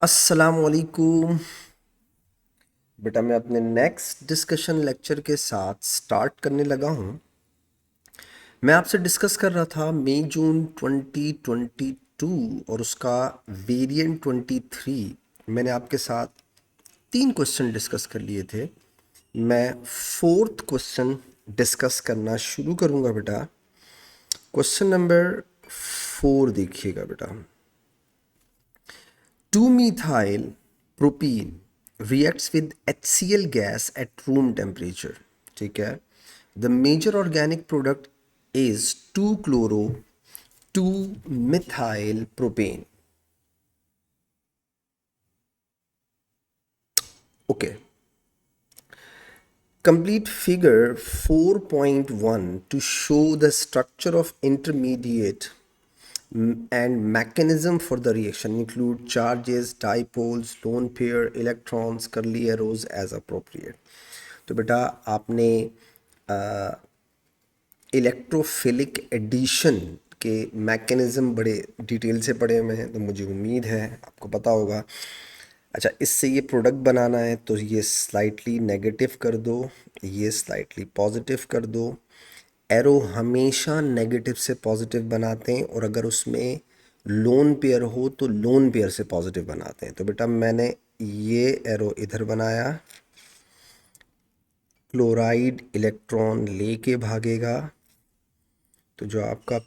अस्सलामुअलैकुम। बेटा मैं अपने नेक्स्ट डिस्कशन लेक्चर के साथ स्टार्ट करने लगा हूँ। मैं आपसे डिस्कस कर रहा था मई जून 2022 और उसका वेरिएंट 23। मैंने आपके साथ 3 क्वेश्चन डिस्कस कर लिए थे। मैं फोर्थ क्वेश्चन डिस्कस करना शुरू करूँगा बेटा। क्वेश्चन नंबर 4 देखिएगा बेटा। 2-methyl propene reacts with HCl gas at room temperature. ठीक है। The major organic product is 2-chloro 2-methyl propane. Okay. Complete figure 4.1 to show the structure of intermediate and mechanism for the reaction include charges, dipoles, lone pair, electrons, curly arrows as appropriate. तो बेटा आपने electrophilic addition के mechanism बड़े detail से पढ़े हुए हैं, तो मुझे उम्मीद है आपको पता होगा। अच्छा, इससे ये प्रोडक्ट बनाना है तो ये स्लाइटली नेगेटिव कर दो, ये स्लाइटली पॉजिटिव कर दो। एरो हमेशा नेगेटिव से पॉजिटिव बनाते हैं और अगर उसमें लोन पेयर हो तो लोन पेयर से पॉजिटिव बनाते हैं। तो बेटा मैंने ये एरो इधर बनाया, क्लोराइड इलेक्ट्रॉन लेके भागेगा, तो जो आपका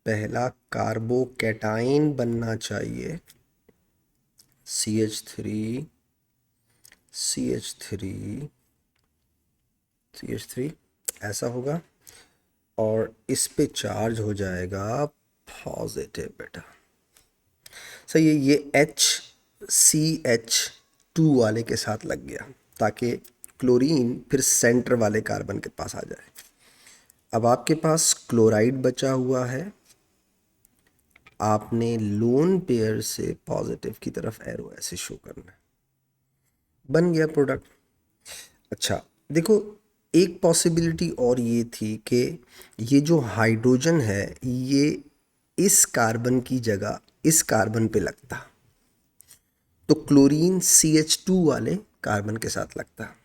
पहला कार्बोकैटाइन बनना चाहिए CH3 CH3 CH3 ऐसा होगा और इस पे चार्ज हो जाएगा पॉजिटिव बेटा। सही है, ये HCH2 वाले के साथ लग गया ताकि क्लोरीन फिर सेंटर वाले कार्बन के पास आ जाए। अब आपके पास क्लोराइड बचा हुआ है, आपने लोन पेयर से पॉजिटिव की तरफ एरो ऐसे शो करना है, बन गया प्रोडक्ट। अच्छा देखो, एक पॉसिबिलिटी और ये थी कि ये जो हाइड्रोजन है ये इस कार्बन की जगह इस कार्बन पे लगता तो क्लोरीन CH2 वाले कार्बन के साथ लगता।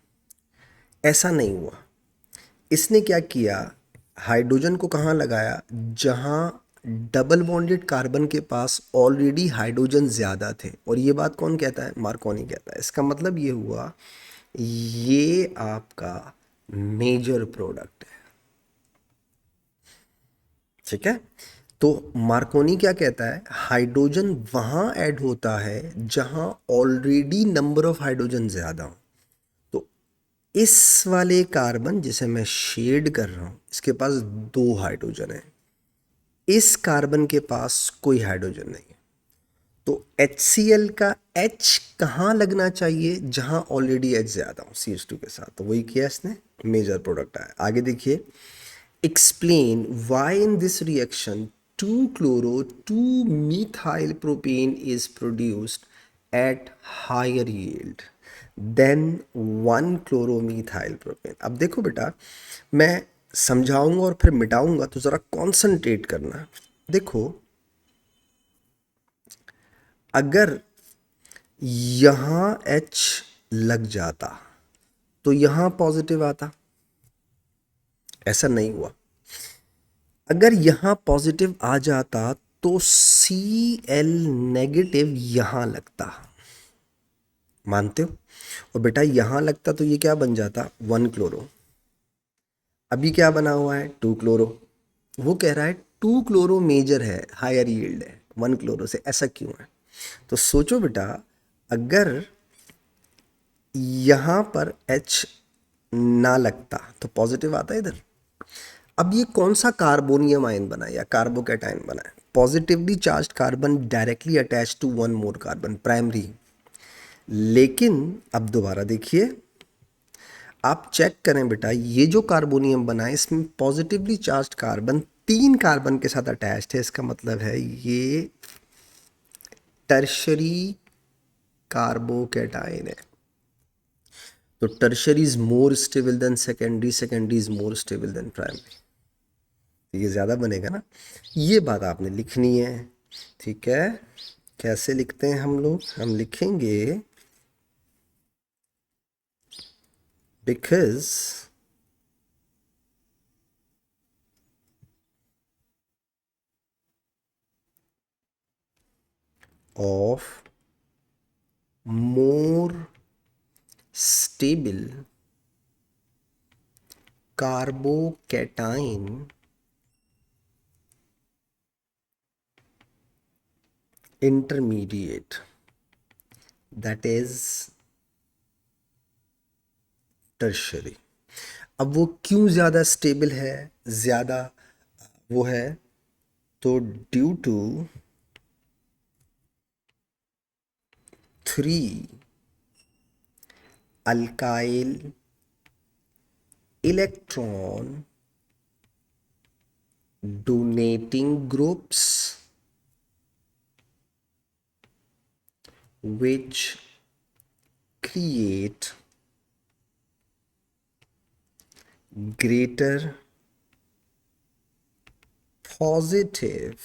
ऐसा नहीं हुआ। इसने क्या किया, हाइड्रोजन को कहाँ लगाया, जहाँ डबल बॉन्डेड कार्बन के पास ऑलरेडी हाइड्रोजन ज़्यादा थे। और ये बात कौन कहता है, मार्कोनी कहता है। इसका मतलब ये हुआ ये आपका मेजर प्रोडक्ट है। ठीक है, तो मार्कोनी क्या कहता है, हाइड्रोजन वहाँ ऐड होता है जहाँ ऑलरेडी नंबर ऑफ हाइड्रोजन ज़्यादा हो। तो इस वाले कार्बन जिसे मैं शेड कर रहा हूँ इसके पास 2 हाइड्रोजन है, इस कार्बन के पास कोई हाइड्रोजन नहीं है। तो HCl का H कहाँ लगना चाहिए, जहाँ ऑलरेडी H ज़्यादा हो CH2 के साथ। तो वही किया इसने, मेजर प्रोडक्ट आया। आगे देखिए, explain why in this reaction 2-chloro 2-methyl propane is produced at higher yield than 1-chloromethyl propane। अब देखो बेटा, मैं समझाऊंगा और फिर मिटाऊंगा तो ज़रा कॉन्सेंट्रेट करना। देखो, अगर यहाँ H लग जाता तो यहाँ पॉजिटिव आता, ऐसा नहीं हुआ। अगर यहाँ पॉजिटिव आ जाता तो Cl नेगेटिव यहाँ लगता, मानते हो। और बेटा यहाँ लगता तो ये क्या बन जाता, 1-chloro। अभी क्या बना हुआ है, 2-chloro। वो कह रहा है 2-chloro मेजर है, हायर यील्ड है 1-chloro से, ऐसा क्यों है। तो सोचो बेटा, अगर यहाँ पर H ना लगता तो पॉजिटिव आता इधर। अब ये कौन सा कार्बोनियम आयन बना या कार्बोकैटायन बना है, positively charge carbon directly attach to 1 more carbon, primary. लेकिन अब दोबारा देखिए, आप चेक करें बेटा, ये जो कार्बोनियम बना है इसमें पॉजिटिवली चार्ज कार्बन 3 कार्बन के साथ अटैच्ड है। इसका मतलब है ये टर्शरी कार्बोकैटायन है। तो tertiary is more stable then secondary, secondary is more stable then primary. ये ज़्यादा बनेगा ना, ये बात आपने लिखनी है। ठीक है, कैसे लिखते हैं हम लोग? हम लिखेंगे because of more stable carbocation intermediate, that is tertiary. अब वो क्यों ज़्यादा स्टेबल है, ज़्यादा वो है, तो due to 3 alkyl electron donating groups which create greater positive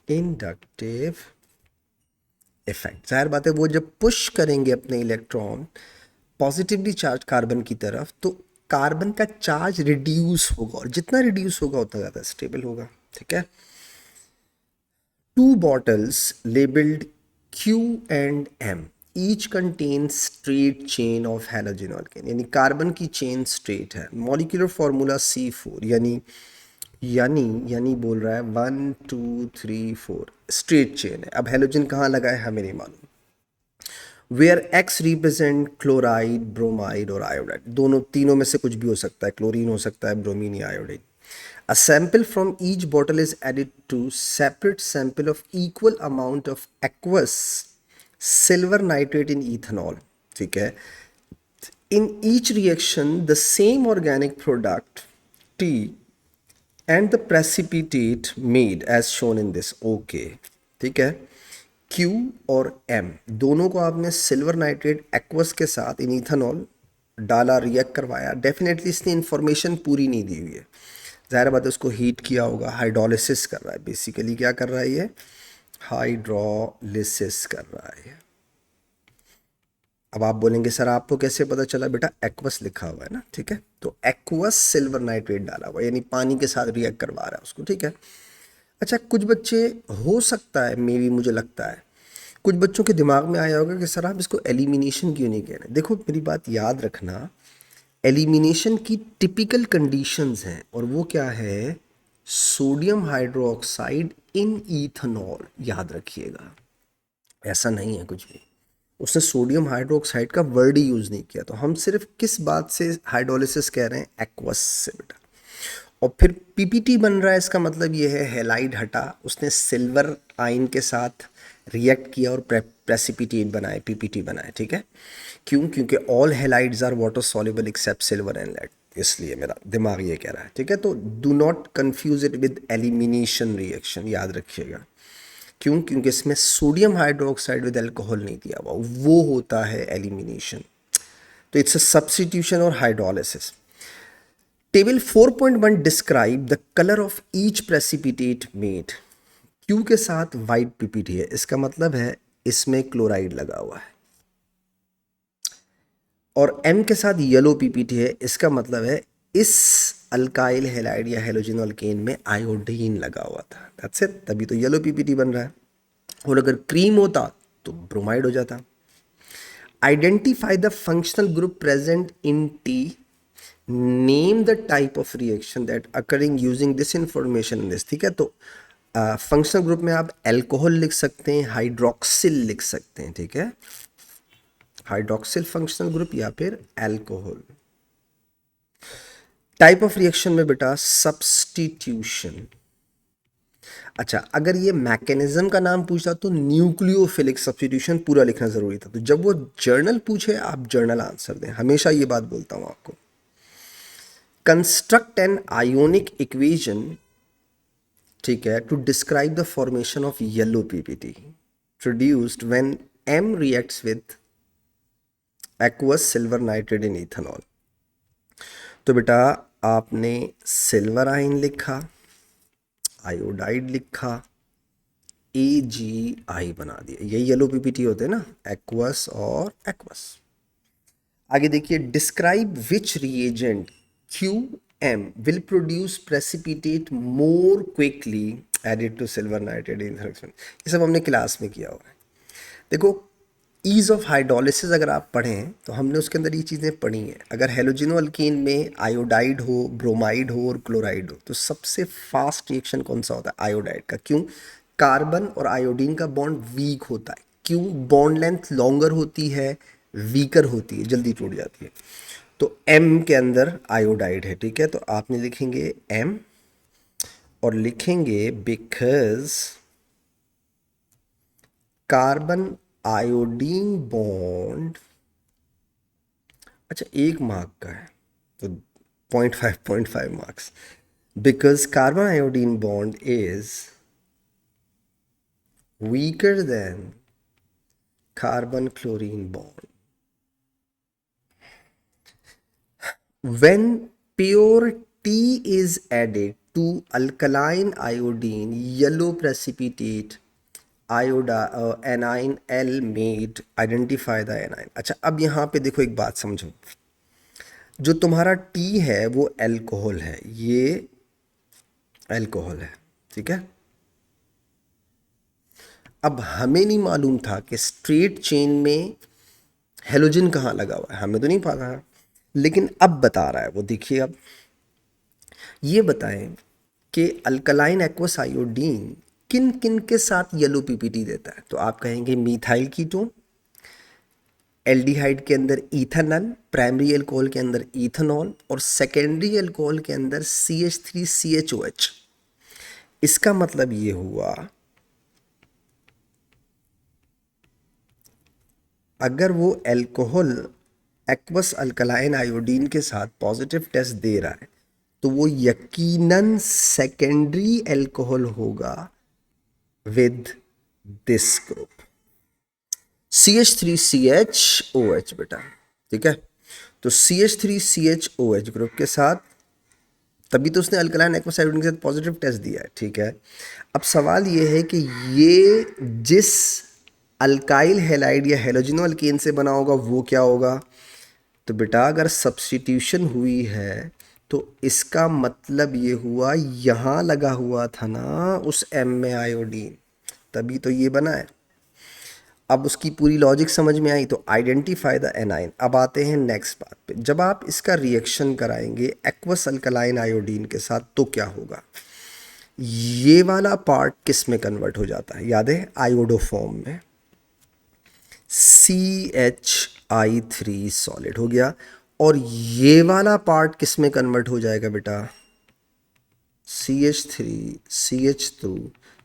inductive effect. जाहिर बात है वो जब पुश करेंगे अपने इलेक्ट्रॉन पॉजिटिवली चार्ज कार्बन की तरफ, तो कार्बन का चार्ज रिड्यूस होगा, और जितना रिड्यूस होगा उतना ज़्यादा स्टेबल होगा। ठीक है। 2 bottles labeled Q and M each contain straight chain of halogen alkane, यानी कार्बन की चेन स्ट्रेट है। मॉलिक्यूलर फार्मूला C4, यानी बोल रहा है 1 2 3 4 स्ट्रेट चेन है। अब हेलोजन कहाँ लगा है हमें नहीं मालूम। Where X represent chloride, bromide और आयोडाइड, दोनों तीनों में से कुछ भी हो सकता है, क्लोरीन हो सकता है, ब्रोमीन या iodine. A sample from each bottle is added to separate sample of equal amount of aqueous silver nitrate in ethanol. ठीक है। In each reaction the same organic product T and the precipitate made as shown in this. Okay, ठीक है। Q और M दोनों को आपने silver nitrate aqueous के साथ इन इथेनॉल डाला, रिएक्ट करवाया। डेफिनेटली इसने इंफॉर्मेशन पूरी नहीं दी हुई है, ज़ाहिर बात है उसको हीट किया होगा, हाइड्रोलिसिस कर रहा है। बेसिकली क्या कर रहा है ये? हाइड्रोलिसिस कर रहा है। अब आप बोलेंगे सर आपको कैसे पता चला? बेटा एक्वस लिखा हुआ है ना, ठीक है। तो एक्वस सिल्वर नाइट्रेट डाला हुआ, यानी पानी के साथ रिएक्ट करवा रहा है उसको, ठीक है। अच्छा, कुछ बच्चे, हो सकता है मे भी, मुझे लगता है कुछ बच्चों के दिमाग में आया होगा कि सर आप इसको एलिमिनेशन क्यों नहीं कह रहे? देखो मेरी बात याद रखना, एलिमिनेशन की टिपिकल कंडीशंस हैं, और वो क्या है? सोडियम हाइड्रोक्साइड इन इथेनॉल, याद रखिएगा। ऐसा नहीं है कुछ भी, उसने सोडियम हाइड्रोक्साइड का वर्ड ही यूज़ नहीं किया। तो हम सिर्फ किस बात से हाइड्रोलिसिस कह रहे हैं? एक्वस से बेटा। और फिर पीपीटी बन रहा है, इसका मतलब ये है हेलाइड हटा, उसने सिल्वर आयन के साथ रिएक्ट किया और प्रेसिपिटेट बनाए, पीपीटी बनाए, ठीक है। क्यों? क्योंकि all halides are water soluble except silver and lead, इसलिए मेरा दिमाग ये कह रहा है, ठीक है। तो do not confuse it with elimination reaction, याद रखिएगा। क्यों? क्योंकि इसमें सोडियम हाइड्रोक्साइड विद अल्कोहल नहीं दिया हुआ, वो होता है एलिमिनेशन। तो इट्स अ सब्स्टिट्यूशन और hydrolysis. Table 4.1 describe the colour of each precipitate made. Q के साथ वाइट पीपीटी है, इसका मतलब है इसमें क्लोराइड लगा हुआ है, और एम के साथ येलो पीपीटी है, इसका मतलब है इस अल्काइल हेलाइड या हेलोजन अल्केन में आयोडीन लगा हुआ था। दैट्स इट, तभी तो येलो पीपीटी बन रहा है। और अगर क्रीम होता तो ब्रोमाइड हो जाता। Identify the functional group present in T, name the type of reaction that occurring using this information in this. ठीक है, तो फंक्शनल ग्रुप में आप एल्कोहल लिख सकते हैं, हाइड्रोक्सिल लिख सकते हैं, ठीक है, हाइड्रोक्सिल फंक्शनल ग्रुप या फिर एल्कोहल। टाइप ऑफ रिएक्शन में बेटा सब्स्टिट्यूशन। अच्छा, अगर ये मैकेनिज्म का नाम पूछता तो न्यूक्लियोफिलिक सब्स्टिट्यूशन पूरा लिखना जरूरी था। तो जब वो जर्नल पूछे आप जर्नल आंसर दें, हमेशा ये बात बोलता हूं आपको। कंस्ट्रक्ट एन आयोनिक इक्वेशन, ठीक है, to describe the formation of yellow PPT produced when M reacts with aqueous silver nitrate in ethanol. तो बेटा आपने सिल्वर आयन लिखा, आयोडाइड लिखा, AgI बना दिया। यही येलो पीपीटी होते हैं ना, एक्वस और एक्वस। आगे देखिए, describe which reagent QM will produce precipitate more quickly added to silver nitrate in reaction. ये सब हमने क्लास में किया हुआ है। देखो, ईज ऑफ हाइड्रोलिसिस अगर आप पढ़ें तो हमने उसके अंदर ये चीज़ें पढ़ी हैं। अगर हेलोजिनो अल्कीन में आयोडाइड हो, ब्रोमाइड हो और क्लोराइड हो, तो सबसे फास्ट रिएक्शन कौन सा होता है? आयोडाइड का। क्यों? कार्बन और आयोडीन का बॉन्ड वीक होता है। क्यों? बॉन्ड लेंथ लॉन्गर होती है, वीकर होती है, जल्दी टूट जाती है। तो एम के अंदर आयोडाइड है, ठीक है। तो आपने लिखेंगे एम और लिखेंगे बिकॉज कार्बन आयोडीन बॉन्ड, अच्छा 1 मार्क का है तो 0.5 marks. Because carbon iodine bond is weaker then carbon chlorine bond. When pure tea is added to alkaline iodine, yellow precipitate anion L made. Identify the anion. अच्छा, अब यहाँ पे देखो एक बात समझो, जो तुम्हारा टी है वो अल्कोहल है, ये अल्कोहल है, ठीक है। अब हमें नहीं मालूम था कि स्ट्रेट चेन में हेलोजन कहाँ लगा हुआ है, हमें तो नहीं पता है, लेकिन अब बता रहा है वो। देखिए, अब ये बताएं कि अल्कलाइन एक्वस आयोडीन किन किन के साथ येलो पीपीटी देता है। तो आप कहेंगे मीथाइल कीटोन, एल्डिहाइड के अंदर इथेनॉल, प्राइमरी अल्कोहल के अंदर इथेनॉल और सेकेंडरी अल्कोहल के अंदर CH3CHOH। इसका मतलब ये हुआ, अगर वो अल्कोहल एक्वस अल्कलाइन आयोडीन के साथ पॉजिटिव टेस्ट दे रहा है तो वो यकीनन सेकेंडरी अल्कोहल होगा विद दिस ग्रुप CH3CHOH बेटा, ठीक है। तो CH3CHOH ग्रुप के साथ, तभी तो उसने अल्कलाइन एक्वस आयोडीन के साथ पॉजिटिव टेस्ट दिया है, ठीक है। अब सवाल ये है कि ये जिस अल्काइल हैलाइड या हेलोजिनो अल्केन से बना होगा वो क्या होगा? तो बेटा अगर सब्स्टिट्यूशन हुई है तो इसका मतलब ये हुआ यहाँ लगा हुआ था ना उस एम में आयोडीन, तभी तो ये बना है। अब उसकी पूरी लॉजिक समझ में आई, तो आइडेंटिफाई द एनाइन। अब आते हैं नेक्स्ट बात पे, जब आप इसका रिएक्शन कराएंगे एक्वस अल्कलाइन आयोडीन के साथ तो क्या होगा? ये वाला पार्ट किस में कन्वर्ट हो जाता है? याद है, आयोडो फॉर्म में, CHI3 सॉलिड हो गया। और ये वाला पार्ट किस में कन्वर्ट हो जाएगा बेटा? CH3 CH2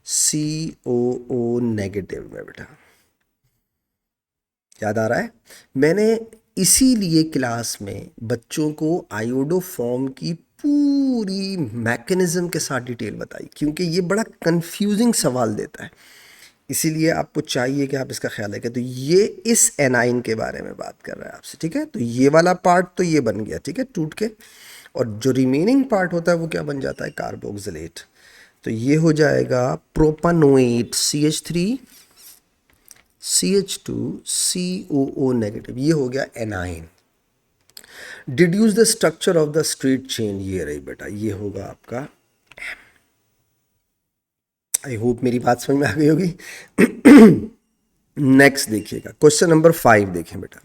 COO नेगेटिव में बेटा। याद आ रहा है? मैंने इसीलिए क्लास में बच्चों को आयोडो फॉर्म की पूरी मैकेनिज्म के साथ डिटेल बताई, क्योंकि ये बड़ा कंफ्यूजिंग सवाल देता है। इसीलिए आपको चाहिए कि आप इसका ख्याल रखें। तो ये इस एनाइन के बारे में बात कर रहा है आपसे, ठीक है। तो ये वाला पार्ट तो ये बन गया, ठीक है, टूट के। और जो रिमेनिंग पार्ट होता है वो क्या बन जाता है? कार्बोक्सिलेट। तो ये हो जाएगा प्रोपानोएट CH3 CH2 COO नेगेटिव। ये हो गया A9. Deduce the structure of the straight chain. ये रही बेटा, ये होगा आपका। आई होप मेरी बात समझ में आ गई होगी। नेक्स्ट देखिएगा, क्वेश्चन नंबर 5 देखें बेटा।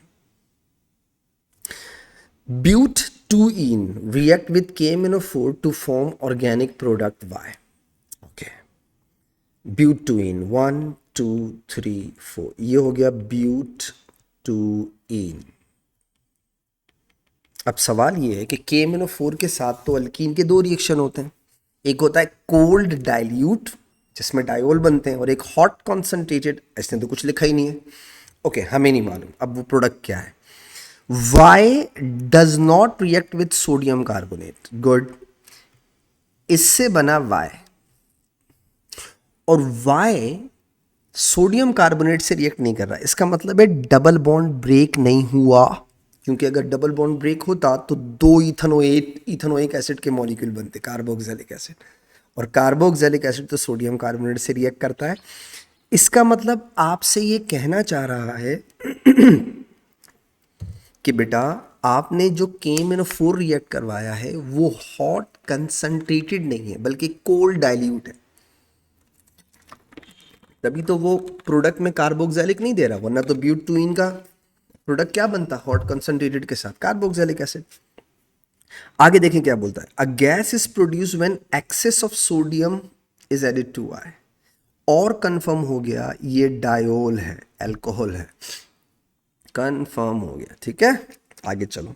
But 2ene react with KMnO4 to form organic product Y. Okay, but 2ene 1 2 3 4, ये हो गया ब्यूट 2ene। अब सवाल ये है कि KMnO4 के साथ तो अल्कीन के 2 रिएक्शन होते हैं, एक होता है कोल्ड डाइल्यूट जिसमें डायोल बनते हैं, और एक हॉट कॉन्सेंट्रेटेड। इसने तो कुछ लिखा ही नहीं है, ओके, हमें नहीं मालूम अब वो प्रोडक्ट क्या है। Y does not react with sodium carbonate, good. इससे बना Y, और Y सोडियम कार्बोनेट से रिएक्ट नहीं कर रहा। इसका मतलब है डबल बॉन्ड ब्रेक नहीं हुआ, क्योंकि अगर डबल बॉन्ड ब्रेक होता तो 2 इथेनोइक एसिड के मॉलिक्यूल बनते, कार्बोक्सिलिक एसिड। और कार्बोक्सिलिक एसिड तो सोडियम कार्बोनेट से रिएक्ट करता है। इसका मतलब आपसे ये कहना चाह रहा है कि बेटा आपने जो KMnO4 रिएक्ट करवाया है वो हॉट कंसंट्रेटेड नहीं है बल्कि कोल्ड डाइल्यूट है, तभी तो वो प्रोडक्ट में कार्बोक्सिलिक नहीं दे रहा, वरना तो ब्यूटूइन का प्रोडक्ट क्या बनता हॉट कंसंट्रेटेड के साथ, कार्बोक्सिलिक एसिड। आगे देखें क्या बोलता है, a gas is produce when excess of sodium is added to Y. और कंफर्म हो गया ये डायोल है, अल्कोहल है, कंफर्म हो गया। ठीक है, आगे चलो।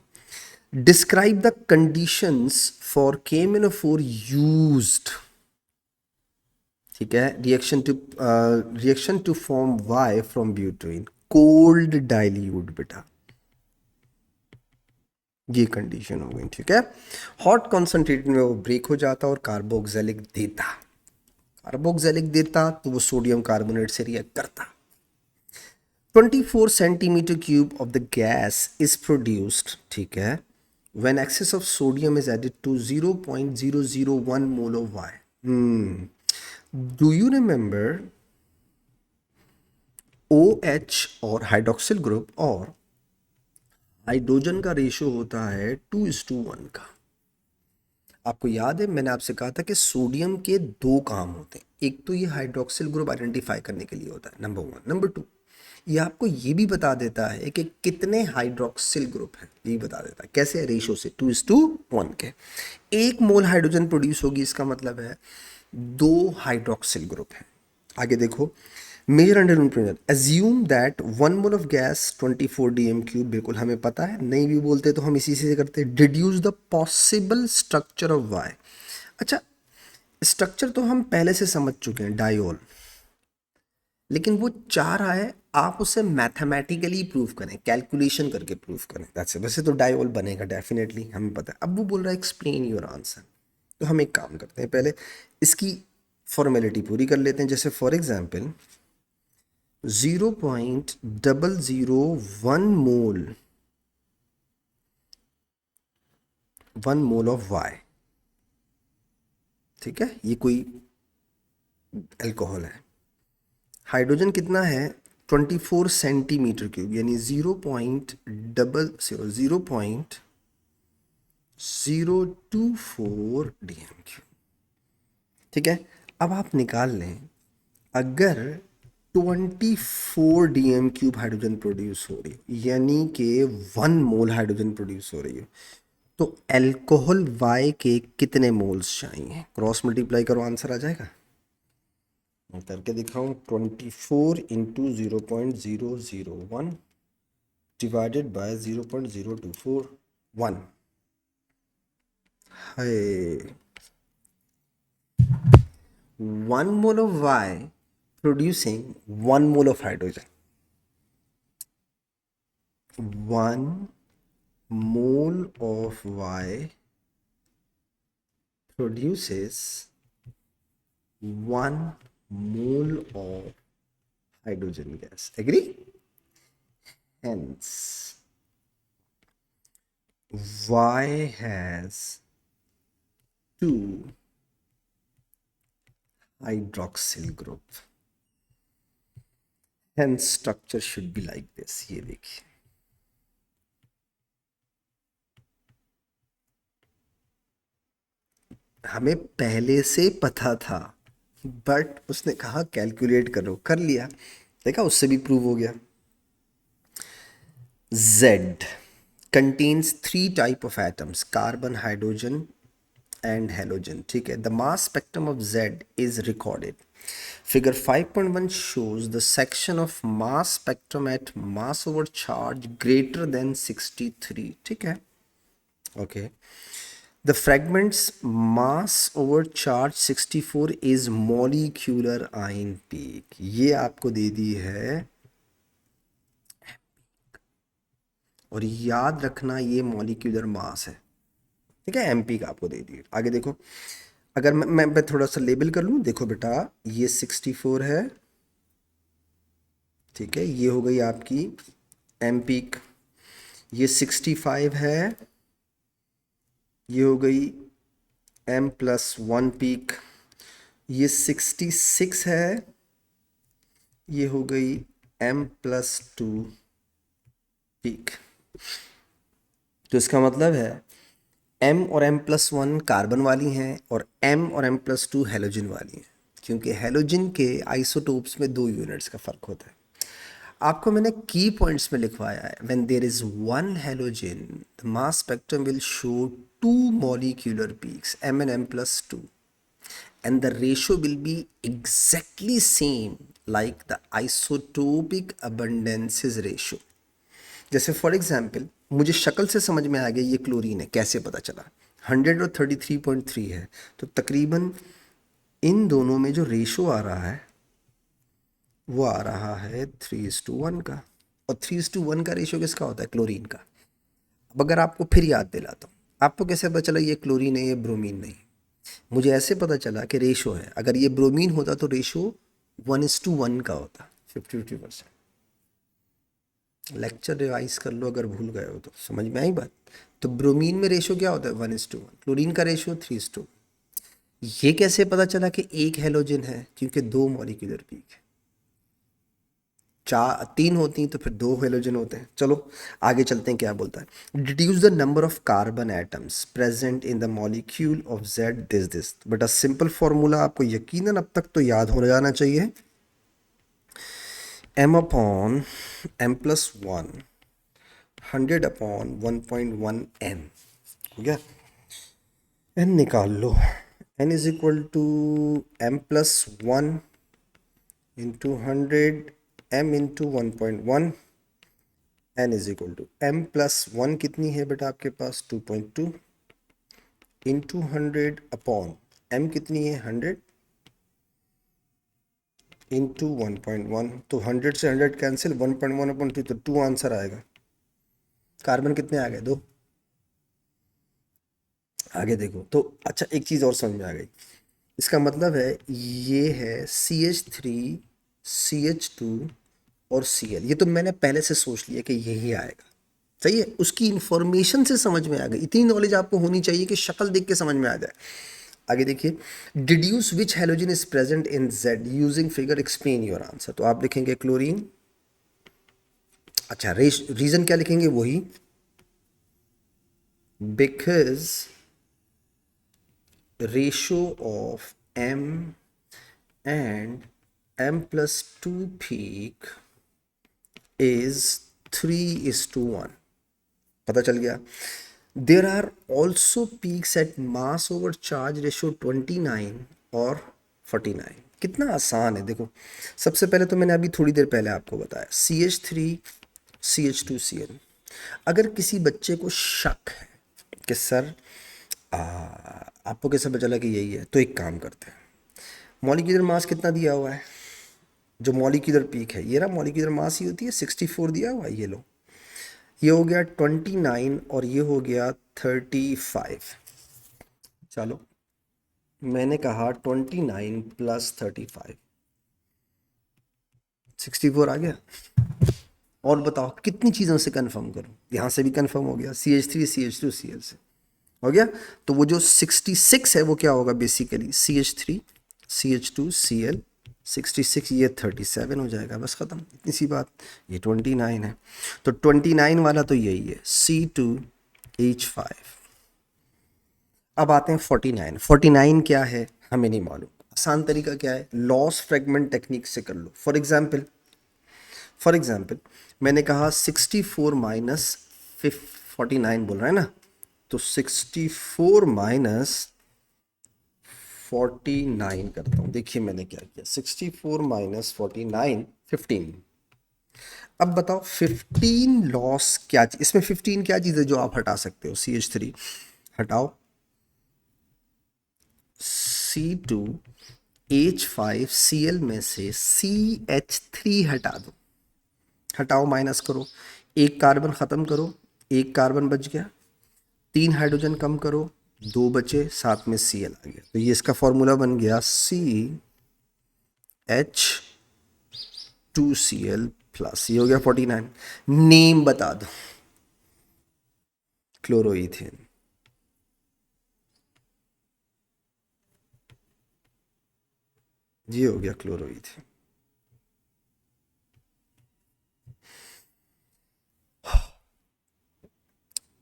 Describe the conditions for KMnO4 used. ठीक है, reaction to form Y from butene, cold dilute बेटा, ये कंडीशन हो गई। ठीक है, हॉट कॉन्सेंट्रेटेड में वो ब्रेक हो जाता और कार्बोक्सिलिक देता, कार्बोक्सिलिक देता तो वो सोडियम कार्बोनेट से रिएक्ट करता। 24 centimetre cube of the gas is produced, ठीक है, when excess of sodium is added to 0.001 mole of Y. Do you remember OH और हाइड्रोक्सिल ग्रुप और हाइड्रोजन का रेशियो होता है 2:1 का। आपको याद है मैंने आपसे कहा था कि सोडियम के दो काम होते हैं, एक तो ये हाइड्रोक्सिल ग्रुप आइडेंटिफाई करने के लिए होता है, नंबर 1। नंबर 2, ये आपको ये भी बता देता है कि कितने हाइड्रोक्सिल ग्रुप हैं, ये भी बता देता है। कैसे? रेशियो से 2:1 के। एक मोल हाइड्रोजन प्रोड्यूस होगी, इसका मतलब है 2 हाइड्रोक्सिल ग्रुप हैं। आगे देखो, measure under root, assume that 1 mole of gas 24 dm³, बिल्कुल हमें पता है, नहीं भी बोलते तो हम इसी से करते हैं। Deduce the possible structure of Y. अच्छा, स्ट्रक्चर तो हम पहले से समझ चुके हैं, डायोल, लेकिन वो चाह रहा है आप उसे मैथमेटिकली प्रूव करें, कैलकुलेशन करके प्रूव करें। दैट्स, वैसे तो डायोल बनेगा डेफिनेटली, हमें पता है। अब वो बोल रहा है एक्सप्लेन योर आंसर, तो हम एक काम करते हैं, पहले इसकी फॉर्मेलिटी पूरी कर लेते हैं। जैसे for example 0.001 mole, 1 mole of Y, ठीक है, ये कोई अल्कोहल है। हाइड्रोजन कितना है? 24 सेंटीमीटर क्यूब, यानी 0.024 dm³। ठीक है, अब आप निकाल लें, अगर 24 dm³ हाइड्रोजन प्रोड्यूस हो रही है, यानी कि 1 मोल हाइड्रोजन प्रोड्यूस हो रही है, तो अल्कोहल वाई के कितने मोल्स चाहिए? क्रॉस मल्टीप्लाई करो, आंसर आ जाएगा। मैं करके दिखाऊं, 24 इंटू 0.001 डिवाइडेड बाय 0.0241 है। 1 mole of Y producing 1 mole of hydrogen. 1 mole of Y produces 1 mole of hydrogen gas. Agree? Hence, Y has 2 hydroxyl group. Hence, structure should be like this. ये देखिए, हमें पहले से पता था, बट उसने कहा कैलकुलेट करो, कर लिया, देखा, उससे भी प्रूव हो गया। Z contains 3 type of atoms, carbon, hydrogen and halogen. ठीक है, the mass spectrum of Z is recorded. Figure 5.1 shows the section of mass spectrum at mass over charge greater than 63. ठीक है, okay. The fragment's mass over charge 64 is molecular ion peak. ये आपको दे दी है, और याद रखना ये मॉलिक्यूलर मास है। ठीक है, MP का आपको दे दिए। आगे देखो, अगर मैं थोड़ा सा लेबल कर लूँ, देखो बेटा, ये 64 है, ठीक है, ये हो गई आपकी M पीक, ये 65 है, ये हो गई M+1 पीक, ये 66 है, ये हो गई M+2 पीक। तो इसका मतलब है M और M+1 कार्बन वाली हैं और M और M+2 हेलोजन वाली हैं, क्योंकि हेलोजन के आइसोटोप्स में 2 यूनिट्स का फ़र्क होता है। आपको मैंने की पॉइंट्स में लिखवाया है, when there is one halogen the mass spectrum will show 2 molecular peaks M and M+2 and the ratio will be exactly same like the isotopic abundances ratio। जैसे फॉर एग्जाम्पल मुझे शक्ल से समझ में आ गया ये क्लोरीन है, कैसे पता चला? 100 और 33.3 है, तो तकरीबन इन दोनों में जो रेशो आ रहा है वो आ रहा है 3:1 का। और 3:1 का रेशो किसका होता है? क्लोरीन का। अब अगर आपको फिर याद दिलाता हूँ, आपको कैसे पता चला ये क्लोरीन है ये ब्रोमीन नहीं? मुझे ऐसे पता चला कि रेशो है, अगर ये ब्रोमीन होता तो रेशो 1:1 का होता, 50-50%। लेक्चर रिवाइज कर लो अगर भूल गए हो तो, समझ में आई बात? तो ब्रोमीन में रेशो क्या होता है? 1:1। क्लोरीन का रेशो 3:1। ये कैसे पता चला कि एक हेलोजन है? क्योंकि 2 मॉलिक्यूलर पीक है। 3 होती तो फिर 2 हेलोजन होते हैं। चलो आगे चलते हैं, क्या बोलता है? Deduce the number of carbon atoms present in the molecule of Z this. But a simple formula आपको यकीनन अब तक तो याद हो जाना चाहिए। M/M+1 100/1.1 n हो गया। n निकाल लो। n is equal to M+1 into 100 m into 1.1। n is equal to M+1 कितनी है बेटा आपके पास? 2.2 इंटू 100 अपॉन m कितनी है? 100 इंटू 1.1। तो 100 से 100 कैंसिल, 1.1/2 तो 2 आंसर आएगा। कार्बन कितने आ गए? 2। आगे देखो तो अच्छा, एक चीज़ और समझ में आ गई। इसका मतलब है ये है CH3 CH2 और Cl। ये तो मैंने पहले से सोच लिया कि यही आएगा, सही है। उसकी इंफॉर्मेशन से समझ में आ गई। इतनी नॉलेज आपको होनी चाहिए कि शक्ल देख के समझ में आ जाए। आगे देखिए, deduce which halogen is present in Z using figure explain your answer. तो आप लिखेंगे क्लोरीन। अच्छा, रीजन क्या लिखेंगे? वही, because ratio of M and M+2 peak is 3:1। पता चल गया। There are also peaks at mass over charge ratio 29 और 49। कितना आसान है देखो। सबसे पहले तो मैंने अभी थोड़ी देर पहले आपको बताया CH3 CH2 Cl। अगर किसी बच्चे को शक है कि सर आपको कैसे पता चला कि यही है, तो एक काम करते हैं। मॉलिक्यूलर मास कितना दिया हुआ है? जो मॉलिक्यूलर पीक है ये रहा, मॉलिक्यूलर मास ही होती है, 64 दिया हुआ है। ये लो, ये हो गया 29 और ये हो गया 35। चलो मैंने कहा 29 + 35, 64 आ गया। और बताओ कितनी चीज़ों से कंफर्म करूं? यहाँ से भी कंफर्म हो गया, CH3 CH2 Cl से हो गया। तो वो जो 66 है वो क्या होगा? बेसिकली CH3 CH2 Cl 66, ये 37 हो जाएगा, बस ख़त्म, इतनी सी बात। ये 29 है, तो 29 वाला तो यही है, C2H5। अब आते हैं 49। 49 क्या है हमें नहीं मालूम। आसान तरीका क्या है? लॉस फ्रेगमेंट टेक्निक से कर लो। फॉर एग्जाम्पल मैंने कहा 64 माइनस 49 बोल रहा है ना, तो 64 माइनस 49 करता हूँ। देखिए मैंने क्या किया, 64 माइनस 49 15। अब बताओ 15 लॉस क्या इसमें 15 क्या चीज़ है जो आप हटा सकते हो? CH3 हटाओ, C2H5Cl में से CH3 हटा दो। हटाओ, माइनस करो, एक कार्बन ख़त्म करो, एक कार्बन बच गया। 3 हाइड्रोजन कम करो, 2 बचे, साथ में Cl आ गया। तो ये इसका फॉर्मूला बन गया CH2Cl+। ये हो गया 49। नेम बता दो। क्लोरोइथेन। ये हो गया chloride.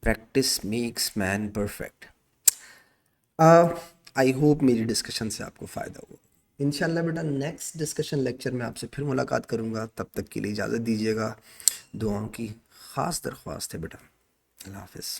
Practice makes man perfect. I hope मेरी डिस्कशन से आपको फ़ायदा हुआ। इंशाल्लाह बेटा नेक्स्ट डिस्कशन लेक्चर में आपसे फिर मुलाकात करूँगा, तब तक के लिए इजाज़त दीजिएगा। दुआओं की ख़ास दरख्वास्त है बेटा। अल्लाह हाफिज़।